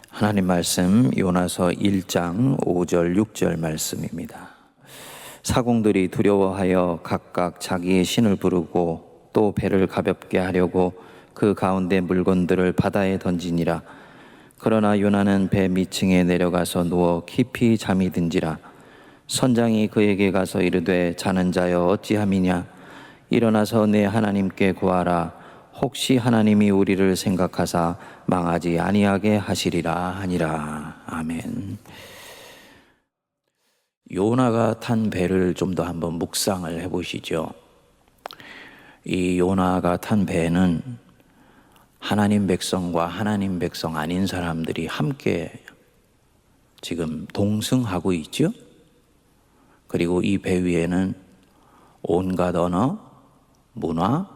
하나님 말씀 요나서 1장 5절 6절 말씀입니다. 사공들이 두려워하여 각각 자기의 신을 부르고 또 배를 가볍게 하려고 그 가운데 물건들을 바다에 던지니라. 그러나 요나는 배 밑층에 내려가서 누워 깊이 잠이 든지라. 선장이 그에게 가서 이르되 자는 자여 어찌함이냐. 일어나서 내 하나님께 구하라. 혹시 하나님이 우리를 생각하사 망하지 아니하게 하시리라 하니라. 아멘. 요나가 탄 배를 좀 더 한번 묵상을 해보시죠. 이 요나가 탄 배는 하나님 백성과 하나님 백성 아닌 사람들이 함께 지금 동승하고 있죠. 그리고 이 배 위에는 온갖 언어, 문화,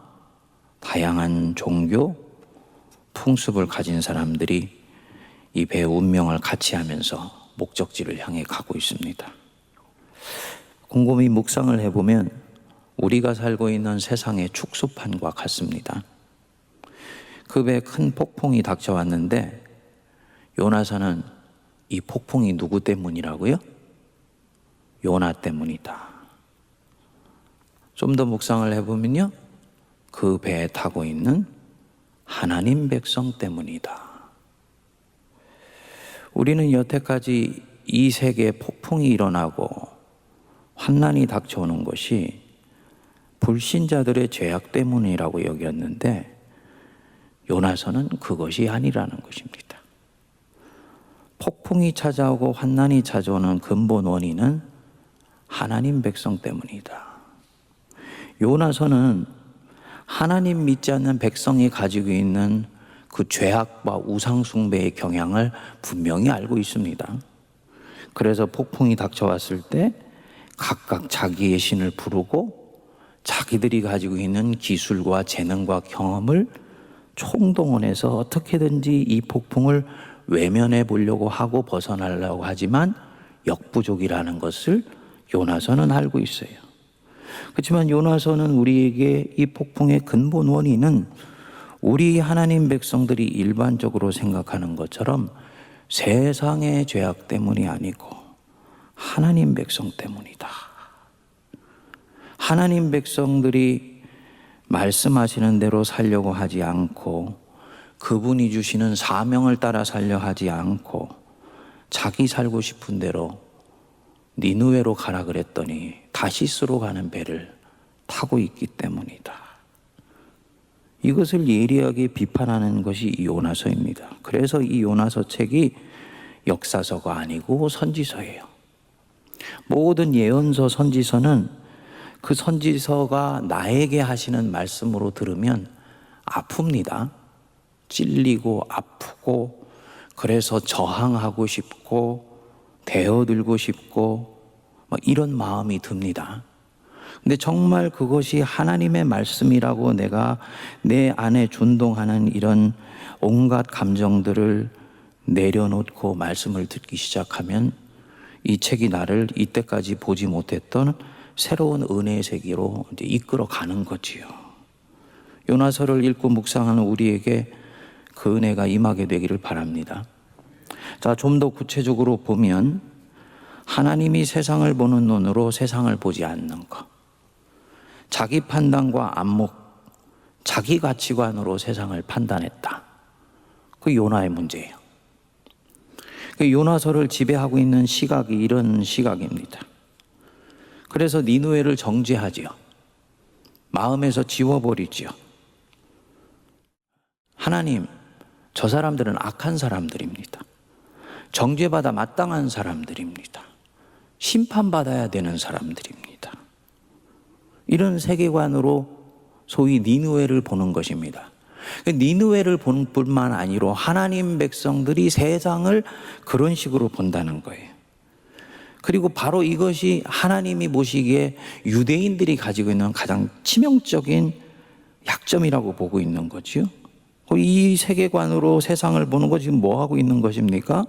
다양한 종교, 풍습을 가진 사람들이 이 배의 운명을 같이 하면서 목적지를 향해 가고 있습니다. 곰곰이 묵상을 해보면 우리가 살고 있는 세상의 축소판과 같습니다. 그 배에 큰 폭풍이 닥쳐왔는데 요나서는 이 폭풍이 누구 때문이라고요? 요나 때문이다. 좀 더 묵상을 해보면요, 그 배에 타고 있는 하나님 백성 때문이다. 우리는 여태까지 이 세계에 폭풍이 일어나고 환난이 닥쳐오는 것이 불신자들의 죄악 때문이라고 여겼는데 요나서는 그것이 아니라는 것입니다. 폭풍이 찾아오고 환난이 찾아오는 근본 원인은 하나님 백성 때문이다. 요나서는 하나님 믿지 않는 백성이 가지고 있는 그 죄악과 우상숭배의 경향을 분명히 알고 있습니다. 그래서 폭풍이 닥쳐왔을 때 각각 자기의 신을 부르고 자기들이 가지고 있는 기술과 재능과 경험을 총동원해서 어떻게든지 이 폭풍을 외면해 보려고 하고 벗어나려고 하지만 역부족이라는 것을 요나서는 알고 있어요. 그렇지만 요나서는 우리에게 이 폭풍의 근본 원인은 우리 하나님 백성들이 일반적으로 생각하는 것처럼 세상의 죄악 때문이 아니고 하나님 백성 때문이다. 하나님 백성들이 말씀하시는 대로 살려고 하지 않고 그분이 주시는 사명을 따라 살려 하지 않고 자기 살고 싶은 대로 니느웨로 가라 그랬더니 다시스로 가는 배를 타고 있기 때문이다. 이것을 예리하게 비판하는 것이 이 요나서입니다. 그래서 이 요나서 책이 역사서가 아니고 선지서예요. 모든 예언서, 선지서는 그 선지서가 나에게 하시는 말씀으로 들으면 아픕니다. 찔리고 아프고 그래서 저항하고 싶고 대어들고 싶고 이런 마음이 듭니다. 근데 정말 그것이 하나님의 말씀이라고 내가 내 안에 준동하는 이런 온갖 감정들을 내려놓고 말씀을 듣기 시작하면 이 책이 나를 이때까지 보지 못했던 새로운 은혜의 세계로 이제 이끌어 가는 거지요. 요나서를 읽고 묵상하는 우리에게 그 은혜가 임하게 되기를 바랍니다. 자, 좀 더 구체적으로 보면 하나님이 세상을 보는 눈으로 세상을 보지 않는 것, 자기 판단과 안목, 자기 가치관으로 세상을 판단했다. 그 요나의 문제예요. 그 요나서를 지배하고 있는 시각이 이런 시각입니다. 그래서 니느웨를 정죄하지요. 마음에서 지워버리지요. 하나님, 저 사람들은 악한 사람들입니다. 정죄받아 마땅한 사람들입니다. 심판받아야 되는 사람들입니다. 이런 세계관으로 소위 니느웨를 보는 것입니다. 니느웨를 보는 뿐만 아니라 하나님 백성들이 세상을 그런 식으로 본다는 거예요. 그리고 바로 이것이 하나님이 보시기에 유대인들이 가지고 있는 가장 치명적인 약점이라고 보고 있는 거죠. 이 세계관으로 세상을 보는 거 지금 뭐 하고 있는 것입니까?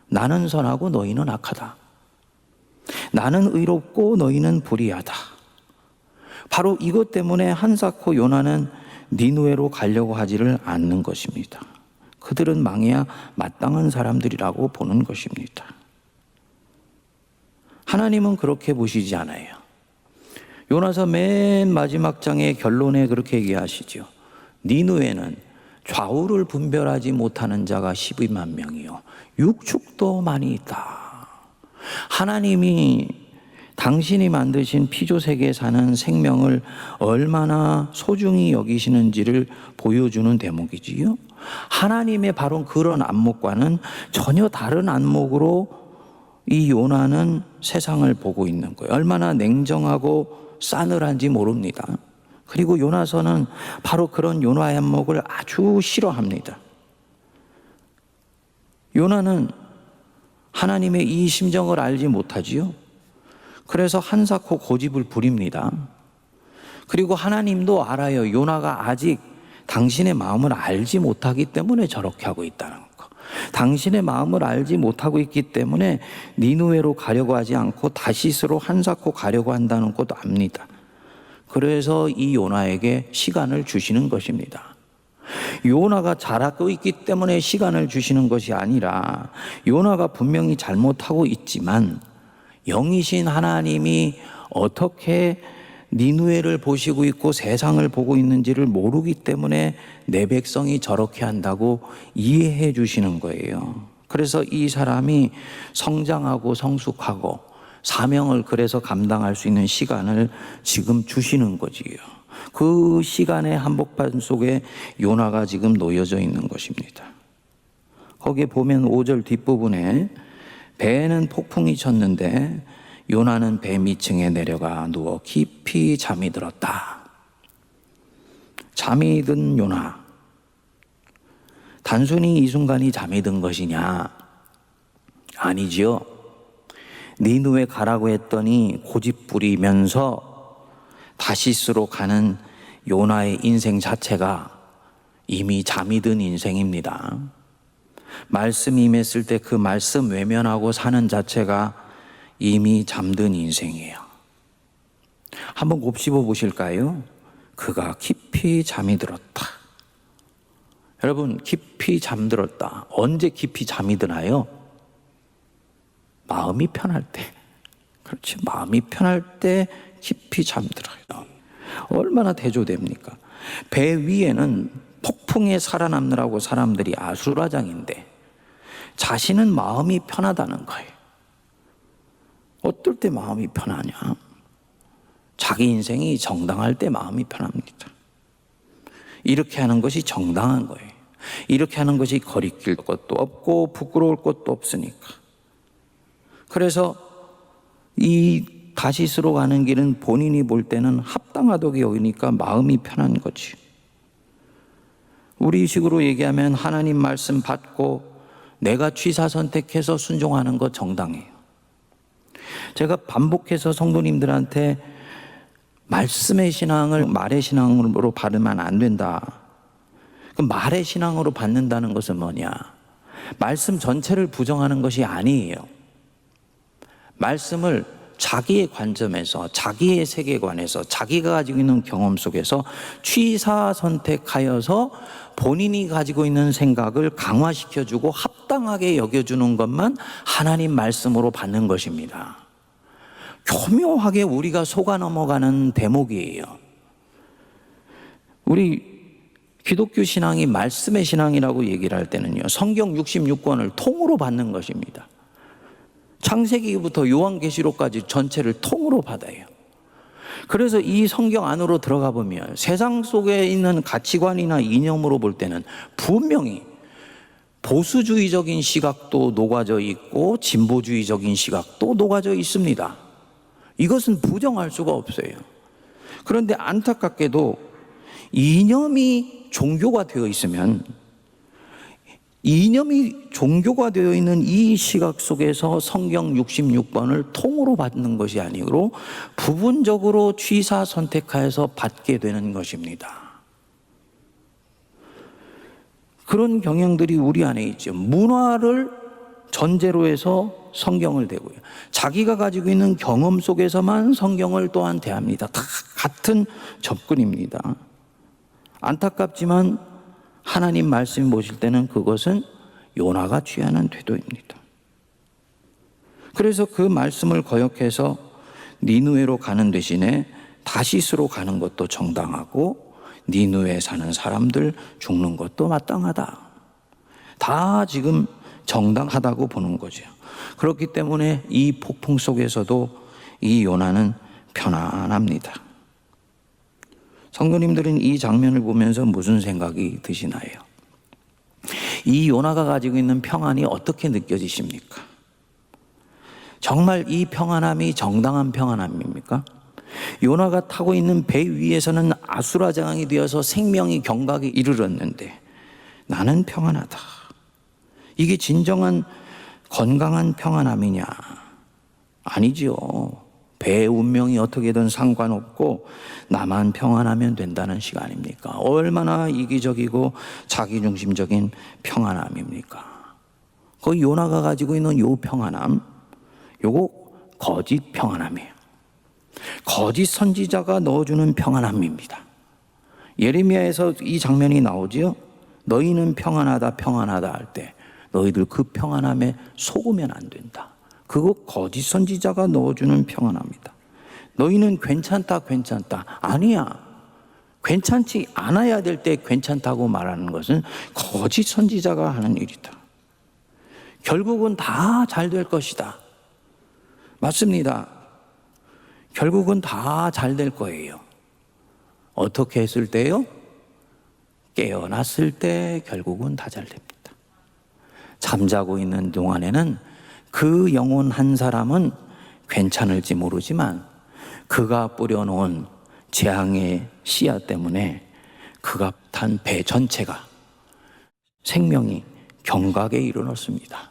나는 선하고 너희는 악하다. 나는 의롭고 너희는 불의하다. 바로 이것 때문에 한사코 요나는 니느웨로 가려고 하지를 않는 것입니다. 그들은 망해야 마땅한 사람들이라고 보는 것입니다. 하나님은 그렇게 보시지 않아요. 요나서 맨 마지막 장의 결론에 그렇게 얘기하시죠. 니느웨는 좌우를 분별하지 못하는 자가 12만 명이요 육축도 많이 있다. 하나님이 당신이 만드신 피조세계에 사는 생명을 얼마나 소중히 여기시는지를 보여주는 대목이지요. 하나님의 바로 그런 안목과는 전혀 다른 안목으로 이 요나는 세상을 보고 있는 거예요. 얼마나 냉정하고 싸늘한지 모릅니다. 그리고 요나서는 바로 그런 요나의 안목을 아주 싫어합니다. 요나는 하나님의 이 심정을 알지 못하지요. 그래서 한사코 고집을 부립니다. 그리고 하나님도 알아요. 요나가 아직 당신의 마음을 알지 못하기 때문에 저렇게 하고 있다는 거. 당신의 마음을 알지 못하고 있기 때문에 니느웨로 가려고 하지 않고 다시스로 한사코 가려고 한다는 것도 압니다. 그래서 이 요나에게 시간을 주시는 것입니다. 요나가 잘하고 있기 때문에 시간을 주시는 것이 아니라 요나가 분명히 잘못하고 있지만 영이신 하나님이 어떻게 니느웨를 보시고 있고 세상을 보고 있는지를 모르기 때문에 내 백성이 저렇게 한다고 이해해 주시는 거예요. 그래서 이 사람이 성장하고 성숙하고 사명을 그래서 감당할 수 있는 시간을 지금 주시는 거지요. 그 시간의 한복판 속에 요나가 지금 놓여져 있는 것입니다. 거기에 보면 5절 뒷부분에 배에는 폭풍이 쳤는데 요나는 배 밑층에 내려가 누워 깊이 잠이 들었다. 잠이 든 요나. 단순히 이 순간이 잠이 든 것이냐? 아니지요. 니느웨 가라고 했더니 고집 부리면서 다시스로 가는 요나의 인생 자체가 이미 잠이 든 인생입니다. 말씀이 임했을 때 그 말씀 외면하고 사는 자체가 이미 잠든 인생이에요. 한번 곱씹어 보실까요? 그가 깊이 잠이 들었다. 여러분, 깊이 잠들었다. 언제 깊이 잠이 드나요? 마음이 편할 때. 그렇지. 마음이 편할 때 깊이 잠들어요. 얼마나 대조됩니까? 배 위에는 폭풍에 살아남느라고 사람들이 아수라장인데 자신은 마음이 편하다는 거예요. 어떨 때 마음이 편하냐? 자기 인생이 정당할 때 마음이 편합니다. 이렇게 하는 것이 정당한 거예요. 이렇게 하는 것이 거리낄 것도 없고 부끄러울 것도 없으니까. 그래서 이 다시스로 가는 길은 본인이 볼 때는 합당하다고 여기니까 마음이 편한 거지. 우리 식으로 얘기하면 하나님 말씀 받고 내가 취사 선택해서 순종하는 거 정당해요. 제가 반복해서 성도님들한테 말씀의 신앙을 말의 신앙으로 받으면 안 된다. 그럼 말의 신앙으로 받는다는 것은 뭐냐? 말씀 전체를 부정하는 것이 아니에요. 말씀을 자기의 관점에서, 자기의 세계관에서, 자기가 가지고 있는 경험 속에서 취사 선택하여서 본인이 가지고 있는 생각을 강화시켜주고 합당하게 여겨주는 것만 하나님 말씀으로 받는 것입니다. 교묘하게 우리가 속아 넘어가는 대목이에요. 우리 기독교 신앙이 말씀의 신앙이라고 얘기를 할 때는요, 성경 66권을 통으로 받는 것입니다. 창세기부터 요한계시록까지 전체를 통으로 받아요. 그래서 이 성경 안으로 들어가 보면 세상 속에 있는 가치관이나 이념으로 볼 때는 분명히 보수주의적인 시각도 녹아져 있고 진보주의적인 시각도 녹아져 있습니다. 이것은 부정할 수가 없어요. 그런데 안타깝게도 이념이 종교가 되어 있으면 이념이 종교가 되어 있는 이 시각 속에서 성경 66번을 통으로 받는 것이 아니고 부분적으로 취사 선택하여서 받게 되는 것입니다. 그런 경향들이 우리 안에 있죠. 문화를 전제로 해서 성경을 대고요. 자기가 가지고 있는 경험 속에서만 성경을 또한 대합니다. 다 같은 접근입니다. 안타깝지만 하나님 말씀이 보실 때는 그것은 요나가 취하는 태도입니다. 그래서 그 말씀을 거역해서 니느웨로 가는 대신에 다시스로 가는 것도 정당하고 니느웨에 사는 사람들 죽는 것도 마땅하다. 다 지금 정당하다고 보는 거죠. 그렇기 때문에 이 폭풍 속에서도 이 요나는 편안합니다. 성도님들은 이 장면을 보면서 무슨 생각이 드시나요? 이 요나가 가지고 있는 평안이 어떻게 느껴지십니까? 정말 이 평안함이 정당한 평안함입니까? 요나가 타고 있는 배 위에서는 아수라장이 되어서 생명이 경각에 이르렀는데 나는 평안하다. 이게 진정한 건강한 평안함이냐? 아니지요. 배의 운명이 어떻게든 상관없고 나만 평안하면 된다는 시간입니까? 얼마나 이기적이고 자기중심적인 평안함입니까? 그 요나가 가지고 있는 요 평안함, 요거 거짓 평안함이에요. 거짓 선지자가 넣어주는 평안함입니다. 예레미야에서 이 장면이 나오지요. 너희는 평안하다 평안하다 할 때 너희들 그 평안함에 속으면 안 된다. 그거 거짓 선지자가 넣어주는 평안합니다. 너희는 괜찮다 괜찮다. 아니야. 괜찮지 않아야 될 때 괜찮다고 말하는 것은 거짓 선지자가 하는 일이다. 결국은 다 잘 될 것이다. 맞습니다. 결국은 다 잘 될 거예요. 어떻게 했을 때요? 깨어났을 때 결국은 다 잘 됩니다. 잠자고 있는 동안에는 그 영혼 한 사람은 괜찮을지 모르지만 그가 뿌려놓은 재앙의 씨앗 때문에 그가 탄 배 전체가 생명이 경각에 이르렀습니다.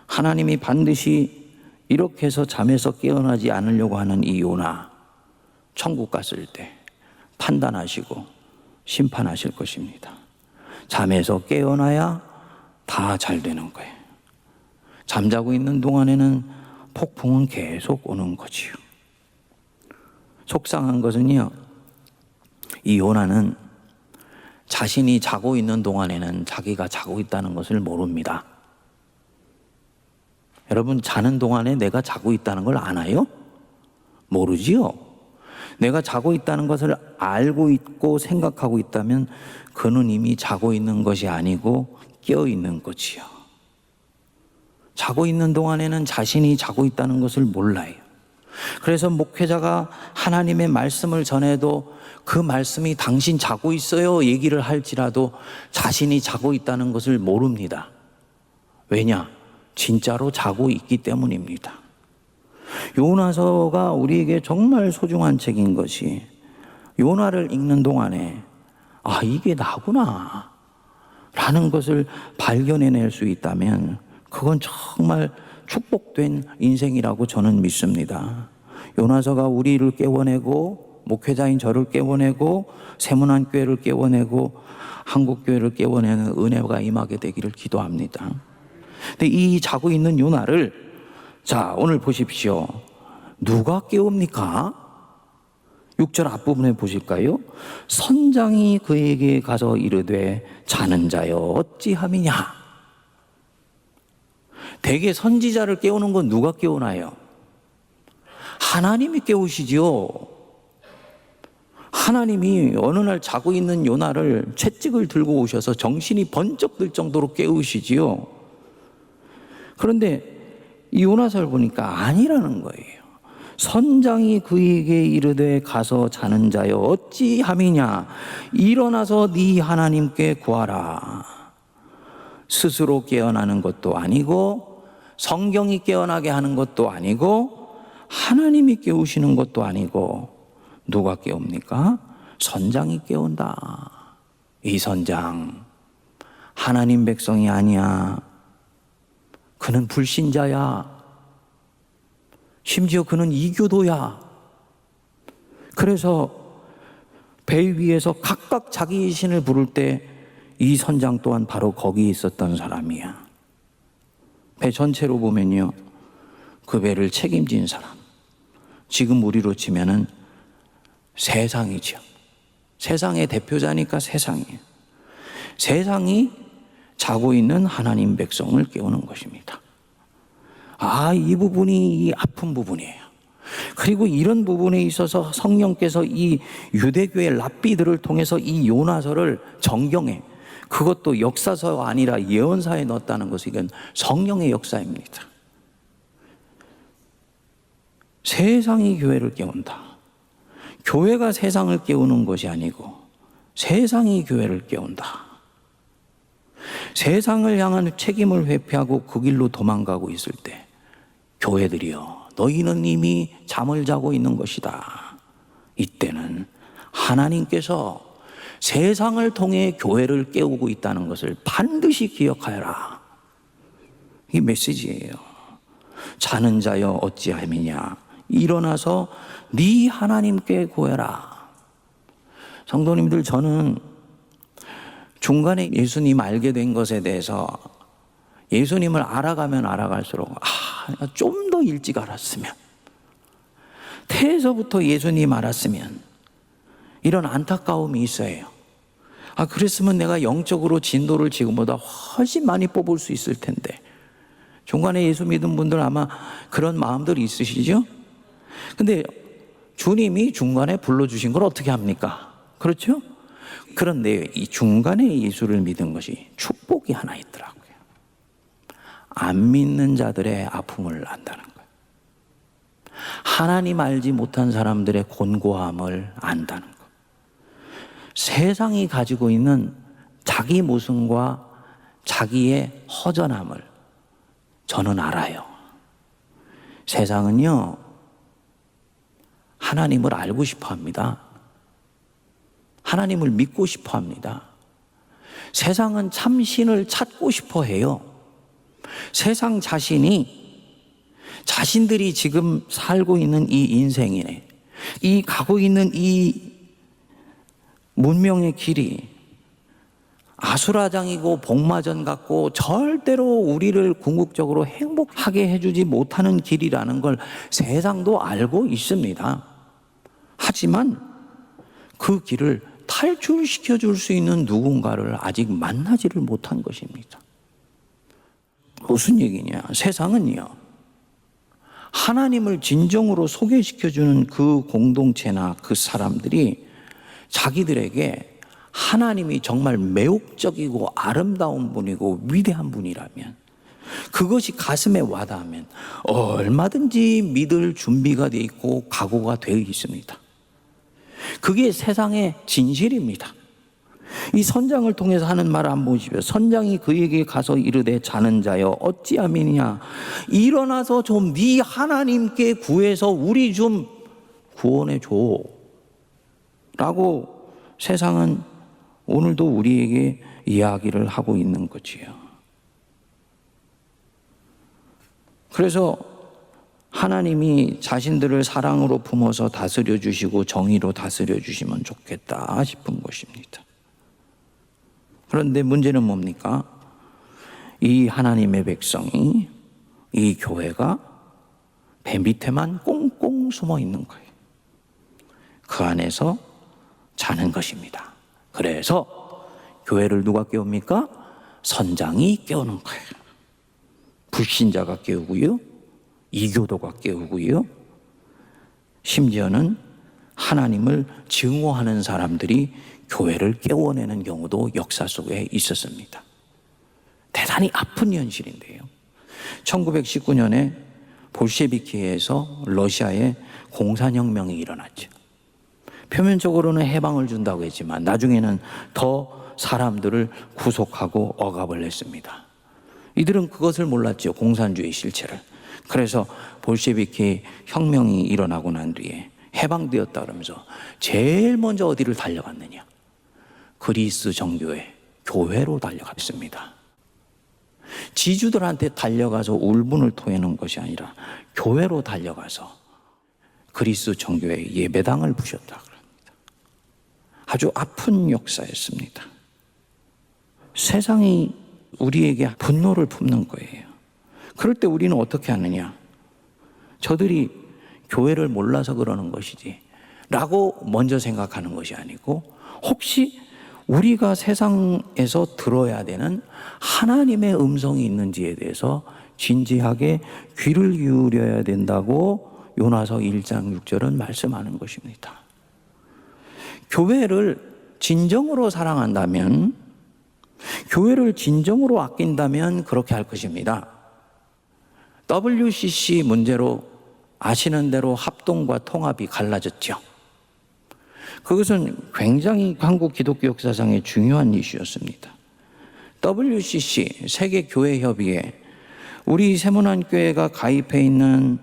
하나님이 반드시 이렇게 해서 잠에서 깨어나지 않으려고 하는 이 요나, 천국 갔을 때 판단하시고 심판하실 것입니다. 잠에서 깨어나야 다 잘 되는 거예요. 잠자고 있는 동안에는 폭풍은 계속 오는 거지요. 속상한 것은요, 이 요나는 자신이 자고 있는 동안에는 자기가 자고 있다는 것을 모릅니다. 여러분, 자는 동안에 내가 자고 있다는 걸 아나요? 모르지요. 내가 자고 있다는 것을 알고 있고 생각하고 있다면 그는 이미 자고 있는 것이 아니고 깨어 있는 거지요. 자고 있는 동안에는 자신이 자고 있다는 것을 몰라요. 그래서 목회자가 하나님의 말씀을 전해도 그 말씀이 당신 자고 있어요 얘기를 할지라도 자신이 자고 있다는 것을 모릅니다. 왜냐? 진짜로 자고 있기 때문입니다. 요나서가 우리에게 정말 소중한 책인 것이 요나를 읽는 동안에 아, 이게 나구나 라는 것을 발견해낼 수 있다면 그건 정말 축복된 인생이라고 저는 믿습니다. 요나서가 우리를 깨워내고 목회자인 저를 깨워내고 세문안교회를 깨워내고 한국교회를 깨워내는 은혜가 임하게 되기를 기도합니다. 근데 이 자고 있는 요나를 자, 오늘 보십시오. 누가 깨웁니까? 6절 앞부분에 보실까요? 선장이 그에게 가서 이르되 자는 자여 어찌함이냐. 대개 선지자를 깨우는 건 누가 깨우나요? 하나님이 깨우시지요. 하나님이 어느 날 자고 있는 요나를 채찍을 들고 오셔서 정신이 번쩍 들 정도로 깨우시지요. 그런데 이 요나서를 보니까 아니라는 거예요. 선장이 그에게 이르되 가서 자는 자여 어찌함이냐. 일어나서 네 하나님께 구하라. 스스로 깨어나는 것도 아니고 성경이 깨어나게 하는 것도 아니고 하나님이 깨우시는 것도 아니고 누가 깨웁니까? 선장이 깨운다. 이 선장 하나님 백성이 아니야. 그는 불신자야. 심지어 그는 이교도야. 그래서 배 위에서 각각 자기 신을 부를 때 이 선장 또한 바로 거기 있었던 사람이야. 배 전체로 보면요, 그 배를 책임진 사람, 지금 우리로 치면은 세상이죠. 세상의 대표자니까 세상이에요. 세상이 자고 있는 하나님 백성을 깨우는 것입니다. 이 부분이 이 아픈 부분이에요. 그리고 이런 부분에 있어서 성령께서 이 유대교의 랍비들을 통해서 이 요나서를 정경에, 그것도 역사서가 아니라 예언사에 넣었다는 것은 이건 성령의 역사입니다. 세상이 교회를 깨운다. 교회가 세상을 깨우는 것이 아니고 세상이 교회를 깨운다. 세상을 향한 책임을 회피하고 그 길로 도망가고 있을 때, 교회들이여 너희는 이미 잠을 자고 있는 것이다. 이때는 하나님께서 세상을 통해 교회를 깨우고 있다는 것을 반드시 기억하여라. 이 메시지예요. 자는 자여 어찌함이냐, 일어나서 네 하나님께 구해라. 성도님들, 저는 중간에 예수님 알게 된 것에 대해서 예수님을 알아가면 알아갈수록 좀 더 일찍 알았으면, 태에서부터 예수님 알았으면, 이런 안타까움이 있어요. 그랬으면 내가 영적으로 진도를 지금보다 훨씬 많이 뽑을 수 있을 텐데. 중간에 예수 믿은 분들 아마 그런 마음들이 있으시죠? 근데 주님이 중간에 불러주신 걸 어떻게 합니까? 그렇죠? 그런데 이 중간에 예수를 믿은 것이 축복이 하나 있더라고요. 안 믿는 자들의 아픔을 안다는 거예요. 하나님 알지 못한 사람들의 곤고함을 안다는 거예요. 세상이 가지고 있는 자기 모순과 자기의 허전함을 저는 알아요. 세상은요, 하나님을 알고 싶어 합니다. 하나님을 믿고 싶어 합니다. 세상은 참신을 찾고 싶어 해요. 세상 자신들이 지금 살고 있는 이 인생이네, 이 가고 있는 이 문명의 길이 아수라장이고 복마전 같고 절대로 우리를 궁극적으로 행복하게 해주지 못하는 길이라는 걸 세상도 알고 있습니다. 하지만 그 길을 탈출시켜 줄 수 있는 누군가를 아직 만나지를 못한 것입니다. 무슨 얘기냐? 세상은요, 하나님을 진정으로 소개시켜주는 그 공동체나 그 사람들이 자기들에게 하나님이 정말 매혹적이고 아름다운 분이고 위대한 분이라면, 그것이 가슴에 와닿으면 얼마든지 믿을 준비가 되어 있고 각오가 되어 있습니다. 그게 세상의 진실입니다. 이 선장을 통해서 하는 말을 한번 보십시오. 선장이 그에게 가서 이르되 자는 자여 어찌함이냐, 일어나서 좀 네 하나님께 구해서 우리 좀 구원해 줘 라고 세상은 오늘도 우리에게 이야기를 하고 있는 거지요. 그래서 하나님이 자신들을 사랑으로 품어서 다스려 주시고 정의로 다스려 주시면 좋겠다 싶은 것입니다. 그런데 문제는 뭡니까? 이 하나님의 백성이, 이 교회가 배 밑에만 꽁꽁 숨어 있는 거예요. 그 안에서 자는 것입니다. 그래서 교회를 누가 깨웁니까? 선장이 깨우는 거예요. 불신자가 깨우고요, 이교도가 깨우고요, 심지어는 하나님을 증오하는 사람들이 교회를 깨워내는 경우도 역사 속에 있었습니다. 대단히 아픈 현실인데요. 1919년에 볼셰비키에서 러시아에 공산혁명이 일어났죠. 표면적으로는 해방을 준다고 했지만 나중에는 더 사람들을 구속하고 억압을 했습니다. 이들은 그것을 몰랐죠, 공산주의 실체를. 그래서 볼셰비키 혁명이 일어나고 난 뒤에 해방되었다 그러면서 제일 먼저 어디를 달려갔느냐? 그리스 정교회, 교회로 달려갔습니다. 지주들한테 달려가서 울분을 토해는 것이 아니라 교회로 달려가서 그리스 정교회 예배당을 부셨다 그럽니다. 아주 아픈 역사였습니다. 세상이 우리에게 분노를 품는 거예요. 그럴 때 우리는 어떻게 하느냐? 저들이 교회를 몰라서 그러는 것이지 라고 먼저 생각하는 것이 아니고, 혹시 우리가 세상에서 들어야 되는 하나님의 음성이 있는지에 대해서 진지하게 귀를 기울여야 된다고 요나서 1장 6절은 말씀하는 것입니다. 교회를 진정으로 사랑한다면, 교회를 진정으로 아낀다면 그렇게 할 것입니다. WCC 문제로 아시는 대로 합동과 통합이 갈라졌죠. 그것은 굉장히 한국 기독교 역사상의 중요한 이슈였습니다. WCC, 세계교회협의회, 우리 세문안교회가 가입해 있는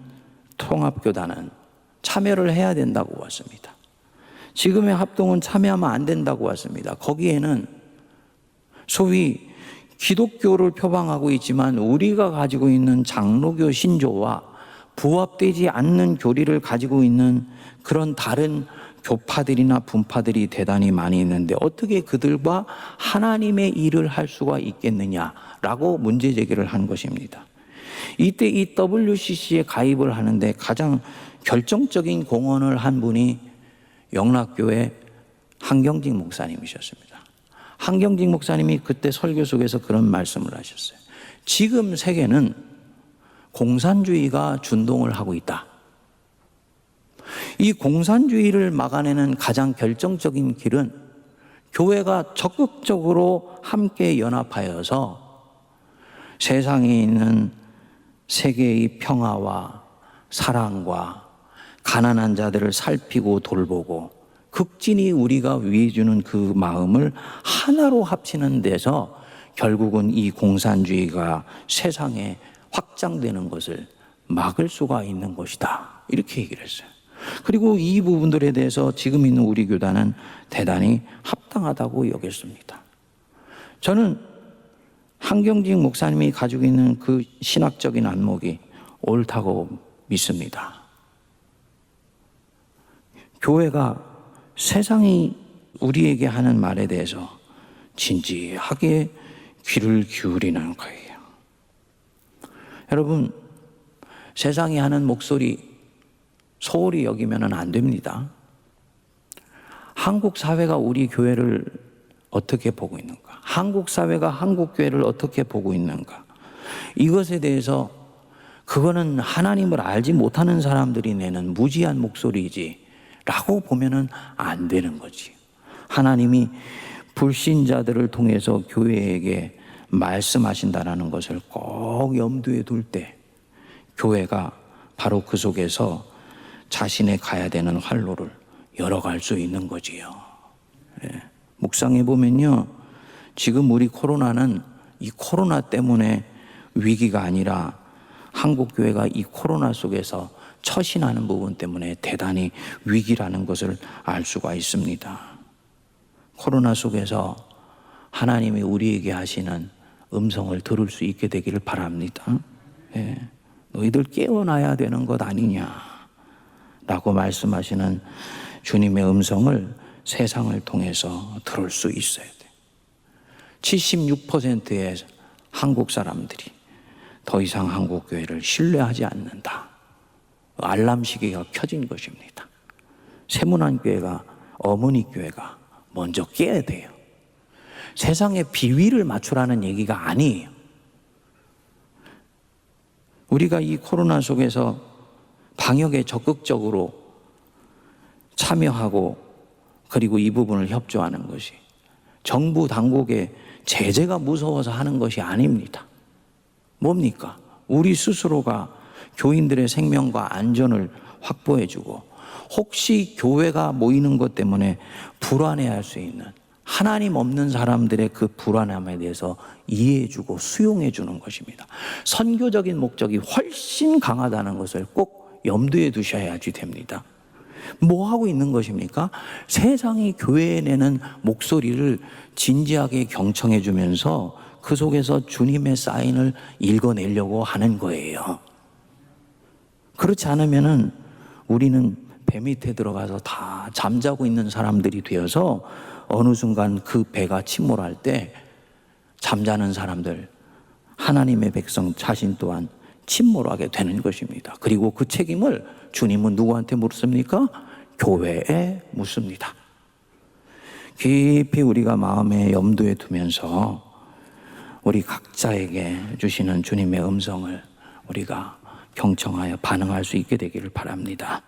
통합교단은 참여를 해야 된다고 왔습니다. 지금의 합동은 참여하면 안 된다고 왔습니다. 거기에는 소위 기독교를 표방하고 있지만 우리가 가지고 있는 장로교 신조와 부합되지 않는 교리를 가지고 있는 그런 다른 교파들이나 분파들이 대단히 많이 있는데 어떻게 그들과 하나님의 일을 할 수가 있겠느냐라고 문제 제기를 한 것입니다. 이때 이 WCC에 가입을 하는데 가장 결정적인 공헌을 한 분이 영락교회 한경직 목사님이셨습니다. 한경직 목사님이 그때 설교 속에서 그런 말씀을 하셨어요. 지금 세계는 공산주의가 준동을 하고 있다. 이 공산주의를 막아내는 가장 결정적인 길은 교회가 적극적으로 함께 연합하여서 세상에 있는 세계의 평화와 사랑과 가난한 자들을 살피고 돌보고 극진히 우리가 위해주는 그 마음을 하나로 합치는 데서 결국은 이 공산주의가 세상에 확장되는 것을 막을 수가 있는 것이다. 이렇게 얘기를 했어요. 그리고 이 부분들에 대해서 지금 있는 우리 교단은 대단히 합당하다고 여겼습니다. 저는 한경직 목사님이 가지고 있는 그 신학적인 안목이 옳다고 믿습니다. 교회가 세상이 우리에게 하는 말에 대해서 진지하게 귀를 기울이는 거예요. 여러분, 세상이 하는 목소리 소홀히 여기면 안 됩니다. 한국 사회가 우리 교회를 어떻게 보고 있는가? 한국 사회가 한국 교회를 어떻게 보고 있는가? 이것에 대해서 그거는 하나님을 알지 못하는 사람들이 내는 무지한 목소리지 라고 보면은 안 되는 거지. 하나님이 불신자들을 통해서 교회에게 말씀하신다라는 것을 꼭 염두에 둘 때 교회가 바로 그 속에서 자신의 가야 되는 활로를 열어갈 수 있는 거지요. 예. 묵상해 보면요, 지금 우리 코로나는 이 코로나 때문에 위기가 아니라 한국 교회가 이 코로나 속에서 처신하는 부분 때문에 대단히 위기라는 것을 알 수가 있습니다. 코로나 속에서 하나님이 우리에게 하시는 음성을 들을 수 있게 되기를 바랍니다. 예. 너희들 깨어나야 되는 것 아니냐 라고 말씀하시는 주님의 음성을 세상을 통해서 들을 수 있어야 돼. 76%의 한국 사람들이 더 이상 한국 교회를 신뢰하지 않는다. 알람 시계가 켜진 것입니다. 세문안교회가, 어머니 교회가 먼저 깨야 돼요. 세상에 비위를 맞추라는 얘기가 아니에요. 우리가 이 코로나 속에서 방역에 적극적으로 참여하고 그리고 이 부분을 협조하는 것이 정부 당국의 제재가 무서워서 하는 것이 아닙니다. 뭡니까? 우리 스스로가 교인들의 생명과 안전을 확보해주고 혹시 교회가 모이는 것 때문에 불안해할 수 있는 하나님 없는 사람들의 그 불안함에 대해서 이해해주고 수용해주는 것입니다. 선교적인 목적이 훨씬 강하다는 것을 꼭 염두에 두셔야지 됩니다. 뭐 하고 있는 것입니까? 세상이 교회에 내는 목소리를 진지하게 경청해 주면서 그 속에서 주님의 사인을 읽어내려고 하는 거예요. 그렇지 않으면은 우리는 배 밑에 들어가서 다 잠자고 있는 사람들이 되어서 어느 순간 그 배가 침몰할 때 잠자는 사람들, 하나님의 백성 자신 또한 침몰하게 되는 것입니다. 그리고 그 책임을 주님은 누구한테 묻습니까? 교회에 묻습니다. 깊이 우리가 마음의 염두에 두면서 우리 각자에게 주시는 주님의 음성을 우리가 경청하여 반응할 수 있게 되기를 바랍니다.